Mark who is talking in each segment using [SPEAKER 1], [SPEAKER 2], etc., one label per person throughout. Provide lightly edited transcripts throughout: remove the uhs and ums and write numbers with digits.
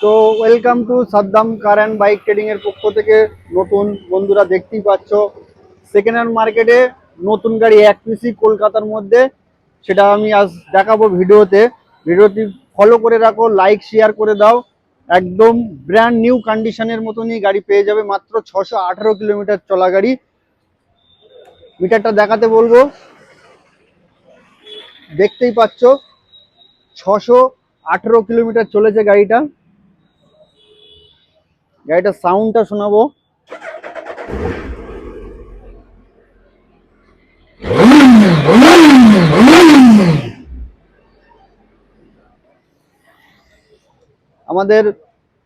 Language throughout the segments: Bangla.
[SPEAKER 1] তো welcome to Saddam car and bike trading এর পক্ষ থেকে নতুন বন্ধুরা দেখতেই পাচ্ছ সেকেন্ড হ্যান্ড মার্কেটে নতুন গাড়ি এক পিসি কলকাতার মধ্যে, সেটা আমি আজ দেখাবো ভিডিওটি ফলো করে রাখো, লাইক শেয়ার করে দাও। একদম ব্র্যান্ড নিউ কন্ডিশনের মতনই গাড়ি পেয়ে যাবে, মাত্র 618 কিলোমিটার চলা গাড়ি। মিটারটা দেখাতে বলবো, দেখতেই পাচ্ছ 618 কিলোমিটার চলেছে গাড়িটার সাউন্ডটা শোনাবো। আমাদের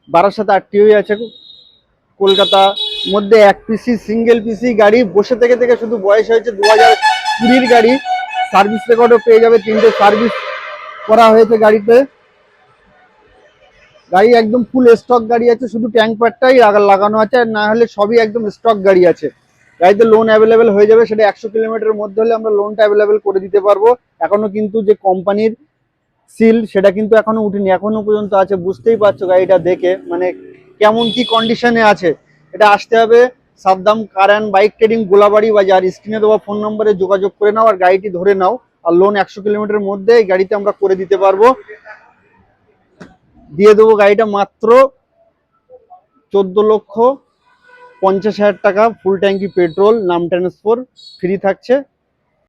[SPEAKER 1] বারাসাত আরটিওই আছে কলকাতা মধ্যে, এক পিসি সিঙ্গেল পিসি গাড়ি, বসে থেকে থেকে শুধু বয়স হয়েছে 2020 গাড়ি। সার্ভিস রেকর্ডও পেয়ে যাবে, 3টে সার্ভিস করা হয়েছে গাড়িতে। গাড়ি একদম ফুল স্টক গাড়ি আছে, শুধু ট্যাঙ্ক প্যাডটাই লাগানো আছে, আর না হলে সবই একদম স্টক গাড়ি আছে। গাড়িতে লোন অ্যাভেলেবেল হয়ে যাবে, সেটা 100 কিলোমিটারের মধ্যে হলে আমরা লোনটা অ্যাভেলেবেল করে দিতে পারবো। এখনো কিন্তু যে কোম্পানির সিল সেটা কিন্তু এখনো উঠেনি, এখনো পর্যন্ত আছে। বুঝতেই পারছো গাড়িটা দেখে মানে কেমন কি কন্ডিশনে আছে। এটা আসতে হবে Saddam car and bike trading, Golabari বাজার। স্ক্রিনে দেওয়া ফোন নম্বরে যোগাযোগ করে নাও আর গাড়িটি ধরে নাও, আর লোন 100 কিলোমিটারের মধ্যে এই গাড়িতে আমরা করে দিতে পারবো। দিয়ে দেবো গাড়িটা মাত্র 14,50,000 টাকা, ফুল ট্যাঙ্কি পেট্রোল, নাম ট্রান্সফার ফ্রি থাকছে।